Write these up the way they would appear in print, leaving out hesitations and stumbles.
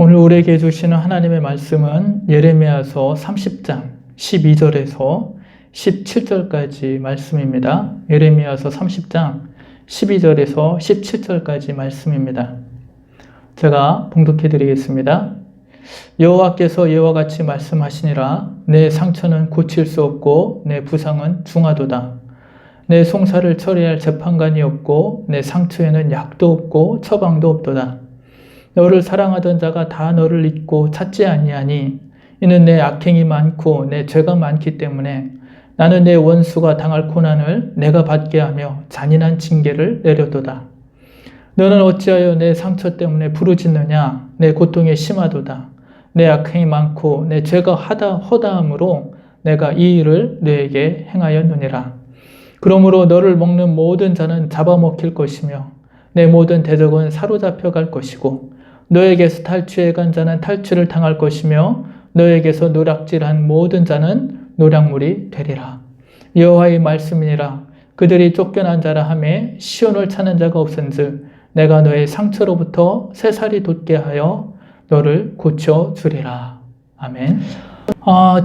오늘 우리에게 주시는 하나님의 말씀은 예레미야서 30장 12절에서 17절까지 말씀입니다. 예레미야서 30장 12절에서 17절까지 말씀입니다. 제가 봉독해 드리겠습니다. 여호와께서 이와 같이 말씀하시니라. 내 상처는 고칠 수 없고 내 부상은 중하도다. 내 송사를 처리할 재판관이 없고 내 상처에는 약도 없고 처방도 없도다. 너를 사랑하던 자가 다 너를 잊고 찾지 아니하니 이는 내 악행이 많고 내 죄가 많기 때문에 나는 내 원수가 당할 고난을 내가 받게 하며 잔인한 징계를 내려도다. 너는 어찌하여 내 상처 때문에 부르짖느냐? 내 고통이 심하도다. 내 악행이 많고 내 죄가 허다함으로 내가 이 일을 너에게 행하였느니라. 그러므로 너를 먹는 모든 자는 잡아먹힐 것이며 내 모든 대적은 사로잡혀 갈 것이고 너에게서 탈취해 간 자는 탈취를 당할 것이며 너에게서 노략질한 모든 자는 노략물이 되리라. 여호와의 말씀이니라. 그들이 쫓겨난 자라 하매 시온을 찾는 자가 없은즉 내가 너의 상처로부터 새살이 돋게 하여 너를 고쳐주리라. 아멘.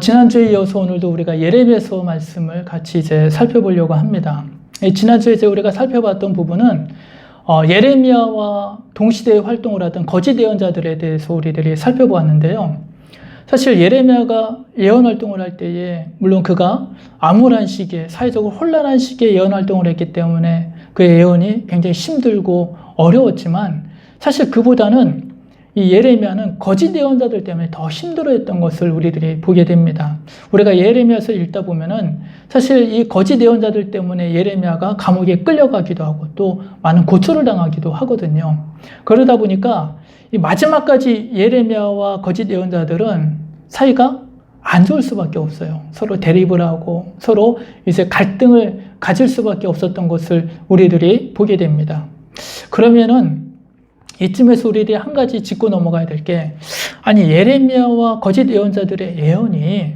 지난주에 이어서 오늘도 우리가 예레미야서 말씀을 같이 이제 살펴보려고 합니다. 지난주에 이제 우리가 살펴봤던 부분은 예레미야와 동시대에 활동을 하던 거짓 예언자들에 대해서 우리들이 살펴보았는데요. 사실 예레미야가 예언 활동을 할 때에 물론 그가 암울한 시기에 사회적으로 혼란한 시기에 예언 활동을 했기 때문에 그의 예언이 굉장히 힘들고 어려웠지만 사실 그보다는 이 예레미야는 거짓 예언자들 때문에 더 힘들어했던 것을 우리들이 보게 됩니다. 우리가 예레미야서 읽다 보면은 사실 이 거짓 예언자들 때문에 예레미야가 감옥에 끌려가기도 하고 또 많은 고초를 당하기도 하거든요. 그러다 보니까 이 마지막까지 예레미야와 거짓 예언자들은 사이가 안 좋을 수밖에 없어요. 서로 대립을 하고 서로 이제 갈등을 가질 수밖에 없었던 것을 우리들이 보게 됩니다. 그러면은 이쯤에서 우리들이 한 가지 짚고 넘어가야 될 게, 아니 예레미야와 거짓 예언자들의 예언이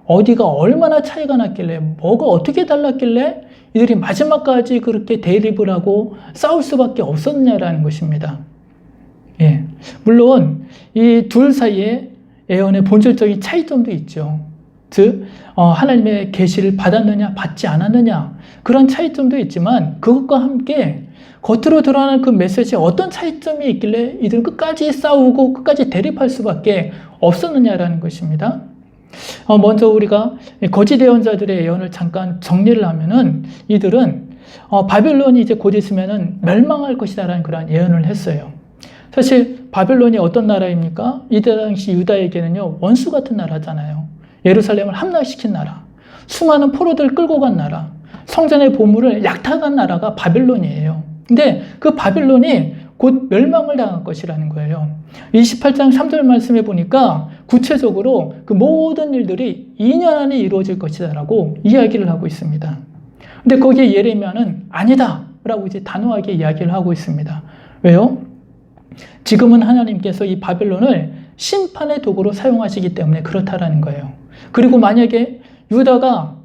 어디가 얼마나 차이가 났길래, 뭐가 어떻게 달랐길래 이들이 마지막까지 그렇게 대립을 하고 싸울 수밖에 없었냐라는 것입니다. 예, 물론 이 둘 사이에 예언의 본질적인 차이점도 있죠. 즉 하나님의 계시를 받았느냐 받지 않았느냐 그런 차이점도 있지만 그것과 함께 겉으로 드러나는 그 메시지에 어떤 차이점이 있길래 이들은 끝까지 싸우고 끝까지 대립할 수밖에 없었느냐라는 것입니다. 먼저 우리가 거짓 예언자들의 예언을 잠깐 정리를 하면은 이들은 바벨론이 이제 곧 있으면은 멸망할 것이다라는 그런 예언을 했어요. 사실 바벨론이 어떤 나라입니까? 이때 당시 유다에게는요 원수 같은 나라잖아요. 예루살렘을 함락시킨 나라, 수많은 포로들 끌고 간 나라, 성전의 보물을 약탈한 나라가 바벨론이에요. 근데 그 바벨론이 곧 멸망을 당할 것이라는 거예요. 28장 3절 말씀에 보니까 구체적으로 그 모든 일들이 2년 안에 이루어질 것이다라고 이야기를 하고 있습니다. 근데 거기에 예레미야는 아니다 라고 이제 단호하게 이야기를 하고 있습니다. 왜요? 지금은 하나님께서 이 바벨론을 심판의 도구로 사용하시기 때문에 그렇다라는 거예요. 그리고 만약에 유다가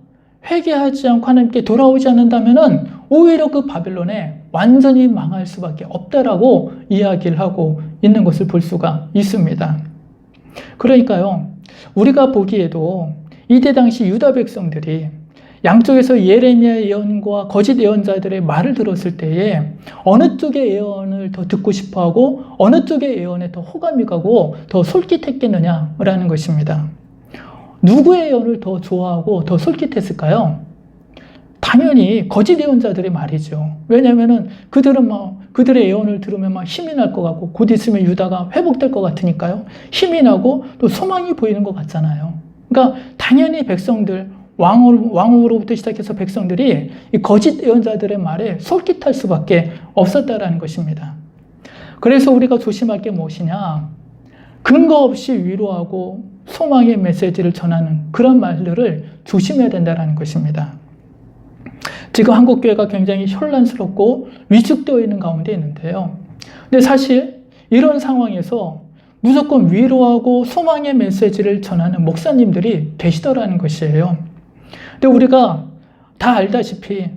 회개하지 않고 하나님께 돌아오지 않는다면은 오히려 그 바벨론에 완전히 망할 수밖에 없다라고 이야기를 하고 있는 것을 볼 수가 있습니다. 그러니까요, 우리가 보기에도 이때 당시 유다 백성들이 양쪽에서 예레미야의 예언과 거짓 예언자들의 말을 들었을 때에 어느 쪽의 예언을 더 듣고 싶어하고 어느 쪽의 예언에 더 호감이 가고 더 솔깃했겠느냐라는 것입니다. 누구의 예언을 더 좋아하고 더 솔깃했을까요? 당연히 거짓 예언자들의 말이죠. 왜냐하면은 그들은 그들의 예언을 들으면 힘이 날 것 같고 곧 있으면 유다가 회복될 것 같으니까요. 힘이 나고 또 소망이 보이는 것 같잖아요. 그러니까 당연히 백성들, 왕으로부터 시작해서 백성들이 이 거짓 예언자들의 말에 솔깃할 수밖에 없었다라는 것입니다. 그래서 우리가 조심할 게 무엇이냐? 근거 없이 위로하고 소망의 메시지를 전하는 그런 말들을 조심해야 된다는 것입니다. 지금 한국교회가 굉장히 혼란스럽고 위축되어 있는 가운데 있는데요. 근데 사실 이런 상황에서 무조건 위로하고 소망의 메시지를 전하는 목사님들이 계시더라는 것이에요. 근데 우리가 다 알다시피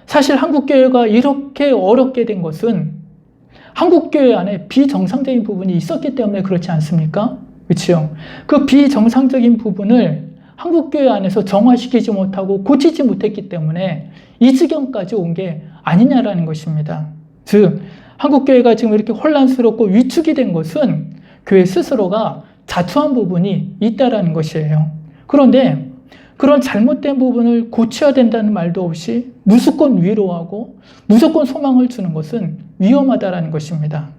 사실 한국교회가 이렇게 어렵게 된 것은 한국교회 안에 비정상적인 부분이 있었기 때문에 그렇지 않습니까? 그렇죠? 그 비정상적인 부분을 한국교회 안에서 정화시키지 못하고 고치지 못했기 때문에 이 지경까지 온 게 아니냐라는 것입니다. 즉, 한국교회가 지금 이렇게 혼란스럽고 위축이 된 것은 교회 스스로가 자초한 부분이 있다라는 것이에요. 그런데 그런 잘못된 부분을 고쳐야 된다는 말도 없이 무조건 위로하고 무조건 소망을 주는 것은 위험하다라는 것입니다.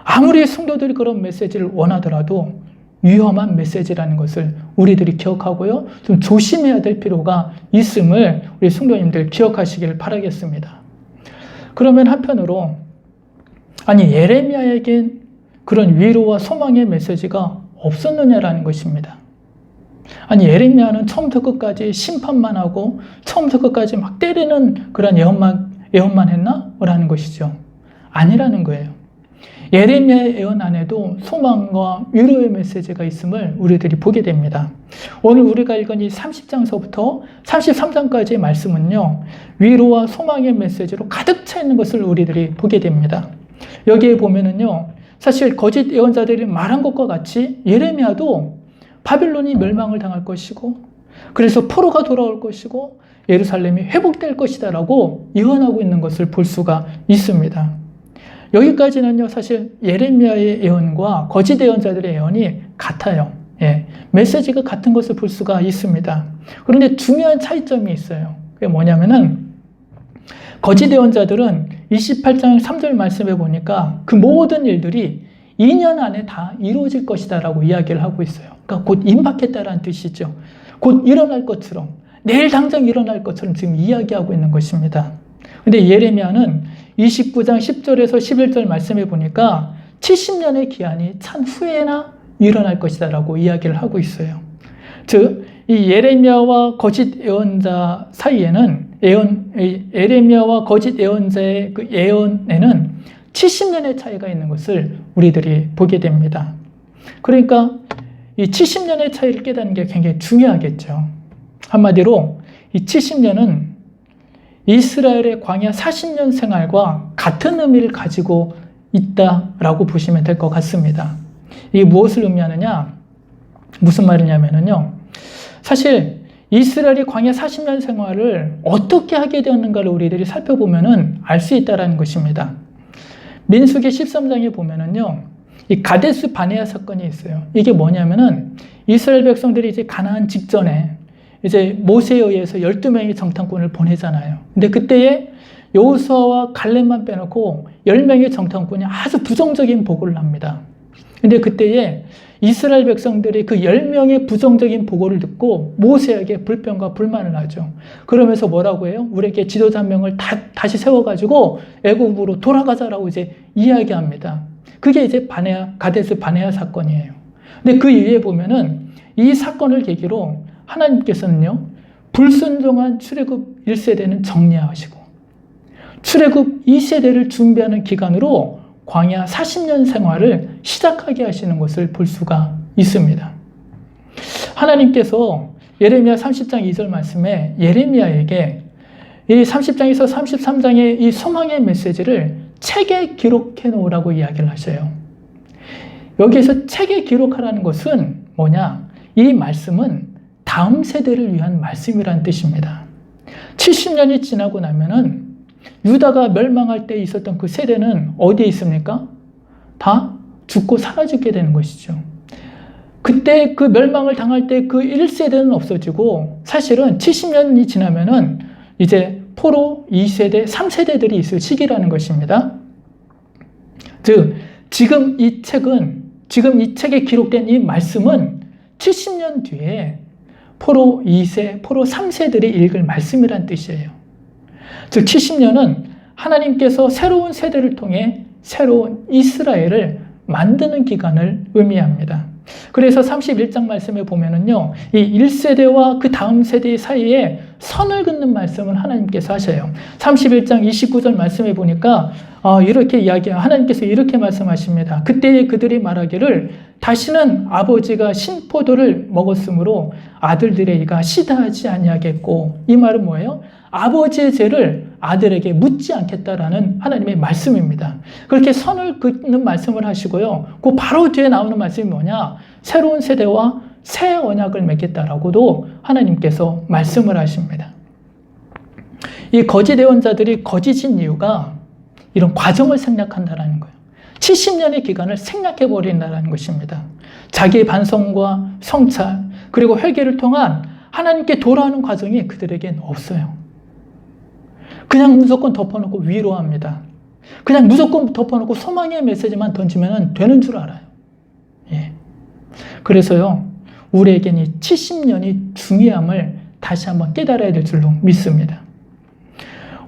아무리 성도들이 그런 메시지를 원하더라도 위험한 메시지라는 것을 우리들이 기억하고요. 좀 조심해야 될 필요가 있음을 우리 성도님들 기억하시길 바라겠습니다. 그러면 한편으로 아니 예레미야에겐 그런 위로와 소망의 메시지가 없었느냐라는 것입니다. 아니 예레미야는 처음부터 끝까지 심판만 하고 처음부터 끝까지 막 때리는 그런 예언만 했나? 라는 것이죠. 아니라는 거예요. 예레미야의 예언 안에도 소망과 위로의 메시지가 있음을 우리들이 보게 됩니다. 오늘 우리가 읽은 이 30장서부터 33장까지의 말씀은요, 위로와 소망의 메시지로 가득 차 있는 것을 우리들이 보게 됩니다. 여기에 보면은요, 사실 거짓 예언자들이 말한 것과 같이 예레미야도 바빌론이 멸망을 당할 것이고, 그래서 포로가 돌아올 것이고, 예루살렘이 회복될 것이다라고 예언하고 있는 것을 볼 수가 있습니다. 여기까지는요, 사실 예레미야의 예언과 거짓 예언자들의 예언이 같아요. 예, 메시지가 같은 것을 볼 수가 있습니다. 그런데 중요한 차이점이 있어요. 그게 뭐냐면은, 거짓 예언자들은 28장 3절 말씀에 보니까 그 모든 일들이 2년 안에 다 이루어질 것이다라고 이야기를 하고 있어요. 그러니까 곧 임박했다라는 뜻이죠. 곧 일어날 것처럼, 내일 당장 일어날 것처럼 지금 이야기하고 있는 것입니다. 근데 예레미야는 29장 10절에서 11절 말씀해 보니까 70년의 기한이 찬 후에나 일어날 것이다라고 이야기를 하고 있어요. 즉, 이 예레미야와 거짓 예언자 사이에는 예레미야와 거짓 예언자의 그 예언에는 70년의 차이가 있는 것을 우리들이 보게 됩니다. 그러니까 이 70년의 차이를 깨닫는 게 굉장히 중요하겠죠. 한마디로 이 70년은 이스라엘의 광야 40년 생활과 같은 의미를 가지고 있다라고 보시면 될 것 같습니다. 이게 무엇을 의미하느냐? 무슨 말이냐면요. 사실 이스라엘이 광야 40년 생활을 어떻게 하게 되었는가를 우리들이 살펴보면 알 수 있다는 것입니다. 민수기 13장에 보면은요, 이 가데스 바네아 사건이 있어요. 이게 뭐냐면은 이스라엘 백성들이 이제 가나안 직전에 이제 모세에 의해서 12명의 정탐꾼을 보내잖아요. 근데 그때에 여호수아와 갈렙만 빼놓고 10명의 정탐꾼이 아주 부정적인 보고를 합니다. 근데 그때에 이스라엘 백성들이 그 10명의 부정적인 보고를 듣고 모세에게 불평과 불만을 하죠. 그러면서 뭐라고 해요? 우리에게 지도자 한 명을 다시 세워가지고 애굽으로 돌아가자라고 이제 이야기합니다. 그게 이제 가데스 바네아 사건이에요. 근데 그 이후에 보면은 이 사건을 계기로 하나님께서는요, 불순종한 출애굽 1세대는 정리하시고 출애굽 2세대를 준비하는 기간으로 광야 40년 생활을 시작하게 하시는 것을 볼 수가 있습니다. 하나님께서 예레미야 30장 2절 말씀에 예레미야에게 이 30장에서 33장의 이 소망의 메시지를 책에 기록해 놓으라고 이야기를 하셔요. 여기에서 책에 기록하라는 것은 뭐냐? 이 말씀은 다음 세대를 위한 말씀이라는 뜻입니다. 70년이 지나고 나면은 유다가 멸망할 때 있었던 그 세대는 어디에 있습니까? 다 죽고 사라지게 되는 것이죠. 그때 그 멸망을 당할 때 그 1세대는 없어지고 사실은 70년이 지나면은 이제 포로 2세대, 3세대들이 있을 시기라는 것입니다. 즉, 지금 이 책에 기록된 이 말씀은 70년 뒤에 포로 2세, 포로 3세들이 읽을 말씀이란 뜻이에요. 즉 70년은 하나님께서 새로운 세대를 통해 새로운 이스라엘을 만드는 기간을 의미합니다. 그래서 31장 말씀에 보면은요, 이 1세대와 그 다음 세대 사이에 선을 긋는 말씀을 하나님께서 하셔요. 31장 29절 말씀에 보니까 하나님께서 이렇게 말씀하십니다. 그때에 그들이 말하기를 다시는 아버지가 신포도를 먹었으므로 아들들의 이가 시다하지 아니하겠고, 이 말은 뭐예요? 아버지의 죄를 아들에게 묻지 않겠다라는 하나님의 말씀입니다. 그렇게 선을 긋는 말씀을 하시고요. 그 바로 뒤에 나오는 말씀이 뭐냐? 새로운 세대와 새 언약을 맺겠다라고도 하나님께서 말씀을 하십니다. 이 거짓 예언자들이 거짓인 이유가 이런 과정을 생략한다는 거예요. 70년의 기간을 생략해버린다는 것입니다. 자기의 반성과 성찰 그리고 회개를 통한 하나님께 돌아오는 과정이 그들에겐 없어요. 그냥 무조건 덮어놓고 위로합니다. 그냥 무조건 덮어놓고 소망의 메시지만 던지면 되는 줄 알아요. 예. 그래서요, 우리에겐 이 70년이 중요함을 다시 한번 깨달아야 될 줄로 믿습니다.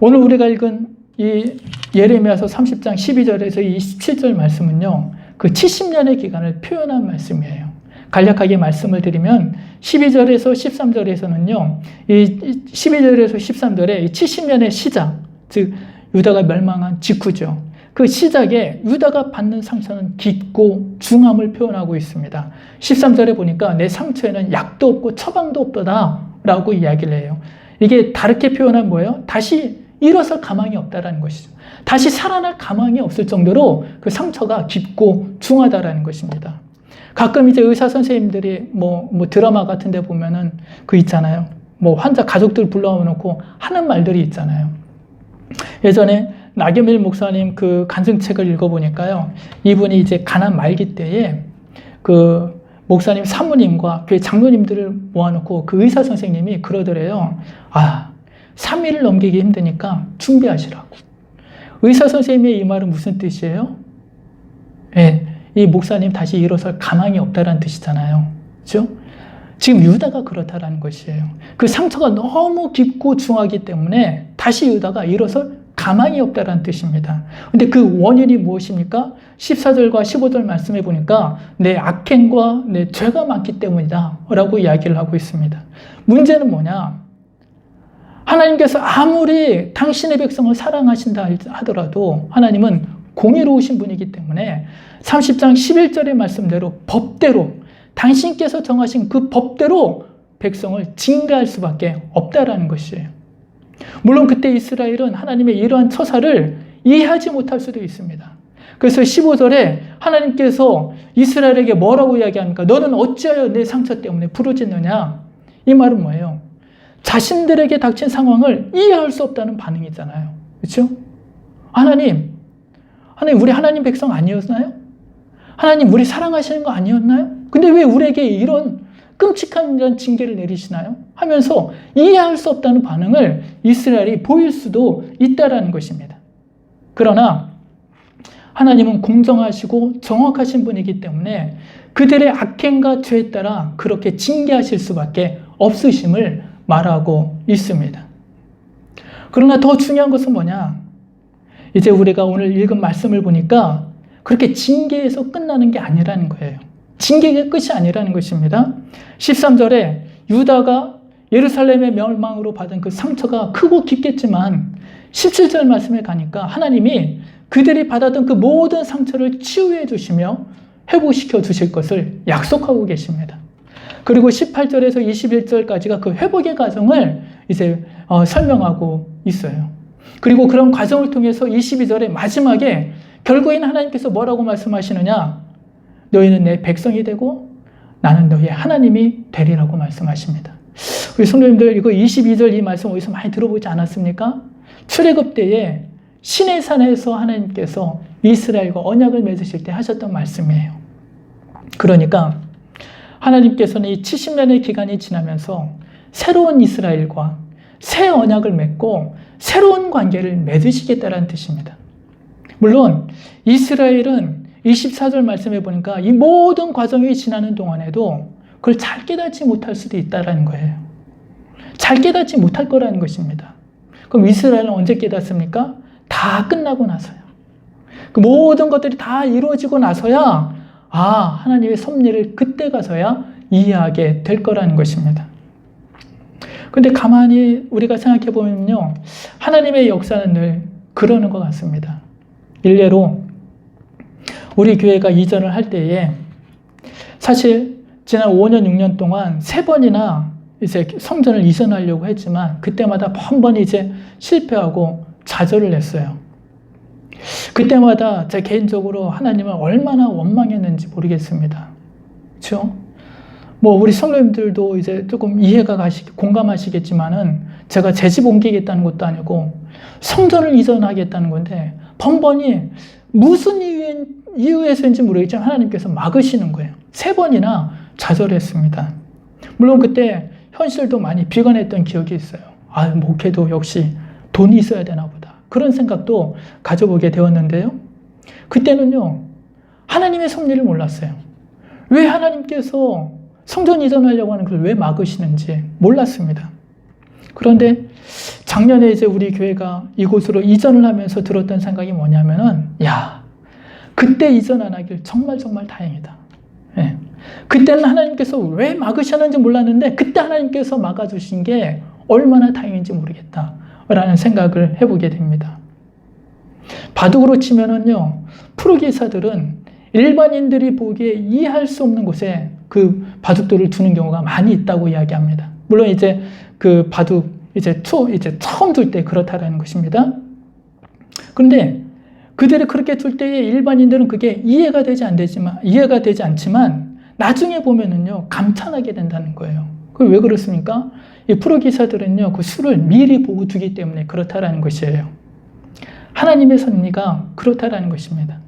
오늘 우리가 읽은 이 예레미야서 30장 12절에서 27절 말씀은요, 그 70년의 기간을 표현한 말씀이에요. 간략하게 말씀을 드리면 12절에서 13절에서는요, 이 12절에서 13절에 이 70년의 시작, 즉 유다가 멸망한 직후죠. 그 시작에 유다가 받는 상처는 깊고 중함을 표현하고 있습니다. 13절에 보니까 내 상처에는 약도 없고 처방도 없도다 라고 이야기를 해요. 이게 다르게 표현한 뭐예요? 다시 일어설 가망이 없다라는 것이죠. 다시 살아날 가망이 없을 정도로 그 상처가 깊고 중하다라는 것입니다. 가끔 이제 의사 선생님들이 뭐 드라마 같은 데 보면은 그 있잖아요. 뭐 환자 가족들 불러놓고 하는 말들이 있잖아요. 예전에 나경일 목사님 그 간증책을 읽어보니까요. 이분이 이제 가난 말기 때에 그 목사님 사모님과 교회 장로님들을 모아놓고 그 의사 선생님이 그러더래요. 3일을 넘기기 힘드니까 준비하시라고. 의사 선생님의 이 말은 무슨 뜻이에요? 예, 이 목사님 다시 일어설 가망이 없다라는 뜻이잖아요. 그렇죠? 지금 유다가 그렇다라는 것이에요. 그 상처가 너무 깊고 중하기 때문에 다시 유다가 일어설 가망이 없다라는 뜻입니다. 근데 그 원인이 무엇입니까? 14절과 15절 말씀해 보니까 내 악행과 내 죄가 많기 때문이다 라고 이야기를 하고 있습니다. 문제는 뭐냐? 하나님께서 아무리 당신의 백성을 사랑하신다 하더라도 하나님은 공의로우신 분이기 때문에 30장 11절의 말씀대로 법대로 당신께서 정하신 그 법대로 백성을 징계할 수밖에 없다라는 것이에요. 물론 그때 이스라엘은 하나님의 이러한 처사를 이해하지 못할 수도 있습니다. 그래서 15절에 하나님께서 이스라엘에게 뭐라고 이야기합니까? 너는 어찌하여 내 상처 때문에 부르짖느냐? 이 말은 뭐예요? 자신들에게 닥친 상황을 이해할 수 없다는 반응이잖아요. 그렇죠? 하나님 우리 하나님 백성 아니었나요? 하나님 우리 사랑하시는 거 아니었나요? 근데 왜 우리에게 이런 끔찍한 이런 징계를 내리시나요? 하면서 이해할 수 없다는 반응을 이스라엘이 보일 수도 있다라는 것입니다. 그러나 하나님은 공정하시고 정확하신 분이기 때문에 그들의 악행과 죄에 따라 그렇게 징계하실 수밖에 없으심을 말하고 있습니다. 그러나 더 중요한 것은 뭐냐? 이제 우리가 오늘 읽은 말씀을 보니까 그렇게 징계에서 끝나는 게 아니라는 거예요. 징계가 끝이 아니라는 것입니다. 13절에 유다가 예루살렘의 멸망으로 받은 그 상처가 크고 깊겠지만 17절 말씀에 가니까 하나님이 그들이 받았던 그 모든 상처를 치유해 주시며 회복시켜 주실 것을 약속하고 계십니다. 그리고 18절에서 21절까지가 그 회복의 과정을 이제 설명하고 있어요. 그리고 그런 과정을 통해서 22절의 마지막에 결국에는 하나님께서 뭐라고 말씀하시느냐? 너희는 내 백성이 되고 나는 너희의 하나님이 되리라고 말씀하십니다. 우리 성도님들 이거 22절 이 말씀 어디서 많이 들어보지 않았습니까? 출애굽 때에 시내산에서 하나님께서 이스라엘과 언약을 맺으실 때 하셨던 말씀이에요. 그러니까 하나님께서는 이 70년의 기간이 지나면서 새로운 이스라엘과 새 언약을 맺고 새로운 관계를 맺으시겠다는 뜻입니다. 물론 이스라엘은 24절 말씀해 보니까 이 모든 과정이 지나는 동안에도 그걸 잘 깨닫지 못할 수도 있다는 거예요. 잘 깨닫지 못할 거라는 것입니다. 그럼 이스라엘은 언제 깨닫습니까? 다 끝나고 나서요. 그 모든 것들이 다 이루어지고 나서야 하나님의 섭리를 그때 가서야 이해하게 될 거라는 것입니다. 근데 가만히 우리가 생각해 보면요. 하나님의 역사는 늘 그러는 것 같습니다. 일례로 우리 교회가 이전을 할 때에 사실 지난 5년, 6년 동안 3번이나 이제 성전을 이전하려고 했지만 그때마다 번번이 이제 실패하고 좌절을 했어요. 그때마다 제 개인적으로 하나님을 얼마나 원망했는지 모르겠습니다. 그렇죠? 뭐 우리 성도님들도 이제 조금 공감하시겠지만은 제가 제 집 옮기겠다는 것도 아니고 성전을 이전하겠다는 건데 번번이 무슨 이유에서인지 모르겠지만 하나님께서 막으시는 거예요. 3번이나 좌절했습니다. 물론 그때 현실도 많이 비관했던 기억이 있어요. 아, 목회도 역시 돈이 있어야 되나 보다. 그런 생각도 가져보게 되었는데요. 그때는요, 하나님의 섭리를 몰랐어요. 왜 하나님께서 성전 이전하려고 하는 걸 왜 막으시는지 몰랐습니다. 그런데 작년에 이제 우리 교회가 이곳으로 이전을 하면서 들었던 생각이 뭐냐면은, 야, 그때 이전 안 하길 정말 다행이다. 예. 그때는 하나님께서 왜 막으셨는지 몰랐는데 그때 하나님께서 막아주신 게 얼마나 다행인지 모르겠다라는 생각을 해보게 됩니다. 바둑으로 치면은요, 프로기사들은 일반인들이 보기에 이해할 수 없는 곳에 그 바둑돌을 두는 경우가 많이 있다고 이야기합니다. 물론 이제 그 바둑 이제 처음 둘 때 그렇다라는 것입니다. 그런데 그들이 그렇게 둘 때에 일반인들은 그게 이해가 되지 않지만 나중에 보면은요, 감탄하게 된다는 거예요. 그게 왜 그렇습니까? 이 프로기사들은요, 그 수를 미리 보고 두기 때문에 그렇다라는 것이에요. 하나님의 섭리가 그렇다라는 것입니다.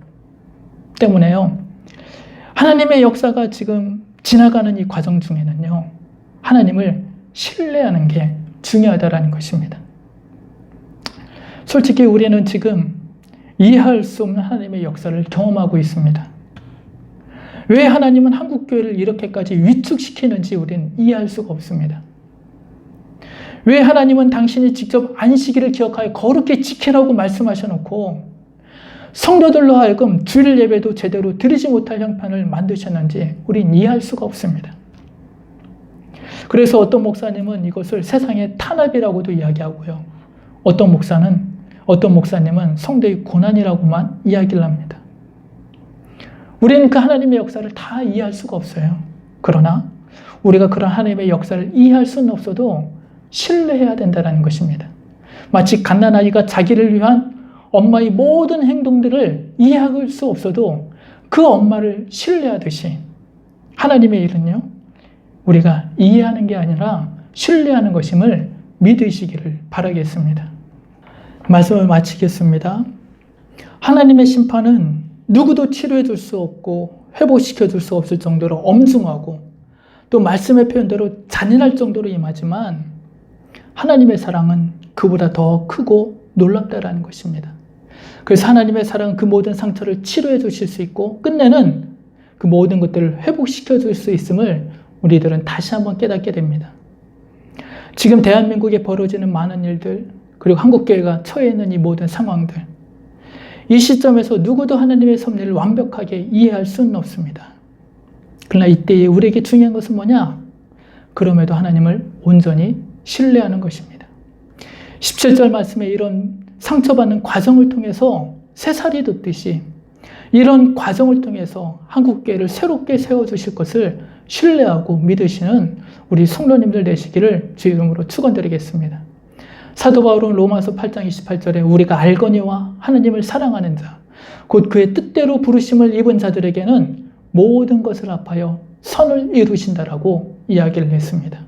때문에요, 하나님의 역사가 지금 지나가는 이 과정 중에는요, 하나님을 신뢰하는 게 중요하다라는 것입니다. 솔직히 우리는 지금 이해할 수 없는 하나님의 역사를 경험하고 있습니다. 왜 하나님은 한국교회를 이렇게까지 위축시키는지 우리는 이해할 수가 없습니다. 왜 하나님은 당신이 직접 안식일을 기억하여 거룩히 지키라고 말씀하셔놓고 성도들로 하여금 주일 예배도 제대로 드리지 못할 형편을 만드셨는지 우리는 이해할 수가 없습니다. 그래서 어떤 목사님은 이것을 세상의 탄압이라고도 이야기하고요. 어떤 목사님은 성도의 고난이라고만 이야기를 합니다. 우리는 그 하나님의 역사를 다 이해할 수가 없어요. 그러나 우리가 그런 하나님의 역사를 이해할 수는 없어도 신뢰해야 된다는 것입니다. 마치 갓난아이가 자기를 위한 엄마의 모든 행동들을 이해할 수 없어도 그 엄마를 신뢰하듯이 하나님의 일은요, 우리가 이해하는 게 아니라 신뢰하는 것임을 믿으시기를 바라겠습니다. 말씀을 마치겠습니다. 하나님의 심판은 누구도 치료해 줄 수 없고 회복시켜 줄 수 없을 정도로 엄중하고 또 말씀의 표현대로 잔인할 정도로 임하지만 하나님의 사랑은 그보다 더 크고 놀랍다라는 것입니다. 그래서 하나님의 사랑은 그 모든 상처를 치료해 주실 수 있고 끝내는 그 모든 것들을 회복시켜 줄 수 있음을 우리들은 다시 한번 깨닫게 됩니다. 지금 대한민국에 벌어지는 많은 일들, 그리고 한국교회가 처해 있는 이 모든 상황들, 이 시점에서 누구도 하나님의 섭리를 완벽하게 이해할 수는 없습니다. 그러나 이때에 우리에게 중요한 것은 뭐냐? 그럼에도 하나님을 온전히 신뢰하는 것입니다. 17절 말씀에 이런 상처받는 과정을 통해서 새살이 돋듯이 이런 과정을 통해서 한국교회를 새롭게 세워주실 것을 신뢰하고 믿으시는 우리 성도님들 되시기를 주의 이름으로 축원드리겠습니다. 사도 바울은 로마서 8장 28절에 우리가 알거니와 하나님을 사랑하는 자, 곧 그의 뜻대로 부르심을 입은 자들에게는 모든 것을 합하여 선을 이루신다라고 이야기를 했습니다.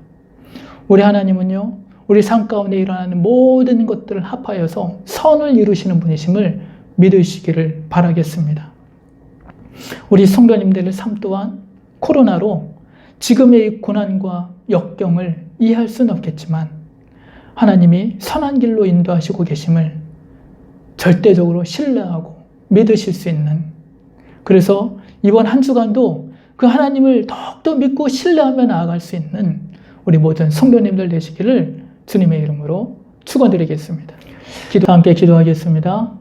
우리 하나님은요, 우리 삶 가운데 일어나는 모든 것들을 합하여서 선을 이루시는 분이심을 믿으시기를 바라겠습니다. 우리 성도님들의 삶 또한 코로나로 지금의 이 고난과 역경을 이해할 수는 없겠지만 하나님이 선한 길로 인도하시고 계심을 절대적으로 신뢰하고 믿으실 수 있는, 그래서 이번 한 주간도 그 하나님을 더욱더 믿고 신뢰하며 나아갈 수 있는 우리 모든 성도님들 되시기를 주님의 이름으로 축원드리겠습니다. 함께 기도하겠습니다.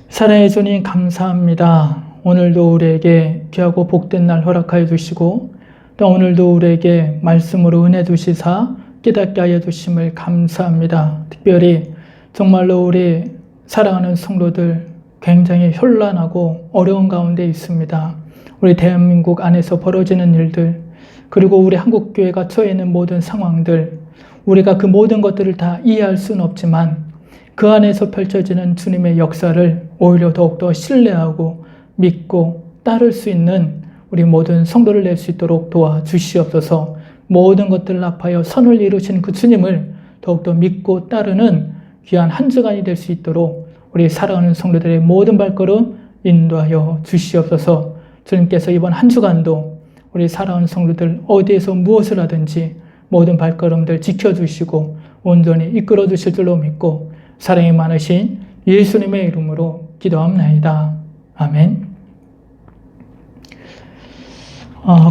사랑의 주님, 감사합니다. 오늘도 우리에게 귀하고 복된 날 허락하여 주시고 또 오늘도 우리에게 말씀으로 은혜 주시사 깨닫게 하여 주심을 감사합니다. 특별히 정말로 우리 사랑하는 성도들 굉장히 혼란하고 어려운 가운데 있습니다. 우리 대한민국 안에서 벌어지는 일들, 그리고 우리 한국교회가 처해 있는 모든 상황들, 우리가 그 모든 것들을 다 이해할 수는 없지만 그 안에서 펼쳐지는 주님의 역사를 오히려 더욱더 신뢰하고 믿고 따를 수 있는 우리 모든 성도를 낼 수 있도록 도와주시옵소서. 모든 것들을 합하여 선을 이루신 그 주님을 더욱더 믿고 따르는 귀한 한 주간이 될 수 있도록 우리 사랑하는 성도들의 모든 발걸음 인도하여 주시옵소서. 주님께서 이번 한 주간도 우리 사랑하는 성도들 어디에서 무엇을 하든지 모든 발걸음들 지켜주시고 온전히 이끌어 주실 줄로 믿고 사랑이 많으신 예수님의 이름으로 기도합나이다. 아멘.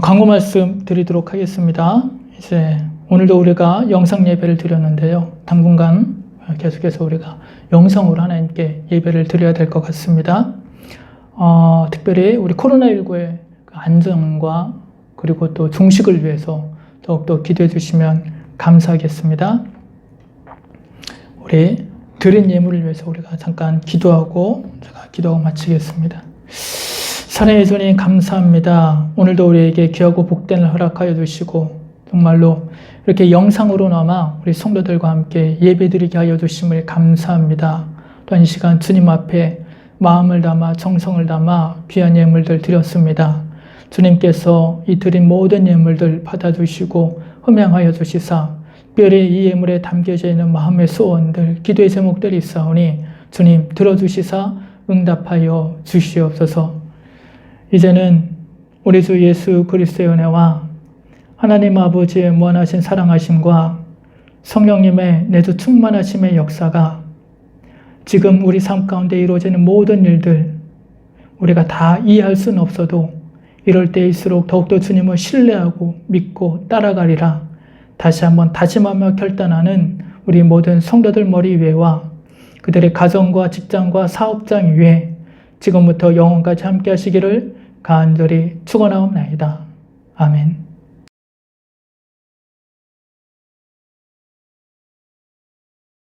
광고 말씀 드리도록 하겠습니다. 이제 오늘도 우리가 영상 예배를 드렸는데요. 당분간 계속해서 우리가 영상으로 하나님께 예배를 드려야 될 것 같습니다. 특별히 우리 코로나19의 안전과 그리고 또 종식을 위해서 더욱더 기도해 주시면 감사하겠습니다. 우리 드린 예물을 위해서 우리가 잠깐 기도하고 제가 기도하고 마치겠습니다. 사랑의 주님 감사합니다. 오늘도 우리에게 귀하고 복된 허락하여 주시고 정말로 이렇게 영상으로나마 우리 성도들과 함께 예배드리게 하여 주심을 감사합니다. 또한 이 시간 주님 앞에 마음을 담아 정성을 담아 귀한 예물들 드렸습니다. 주님께서 이 드린 모든 예물들 받아주시고 흠양하여 주시사 특별히 이 예물에 담겨져 있는 마음의 소원들, 기도의 제목들이 있사오니 주님 들어주시사 응답하여 주시옵소서. 이제는 우리 주 예수 그리스도의 은혜와 하나님 아버지의 무한하신 사랑하심과 성령님의 내주 충만하심의 역사가 지금 우리 삶 가운데 이루어지는 모든 일들 우리가 다 이해할 수는 없어도 이럴 때일수록 더욱더 주님을 신뢰하고 믿고 따라가리라 다시 한번 다짐하며 결단하는 우리 모든 성도들 머리 위에와 그들의 가정과 직장과 사업장 위에 지금부터 영원까지 함께 하시기를 간절히 축원하옵나이다. 아멘.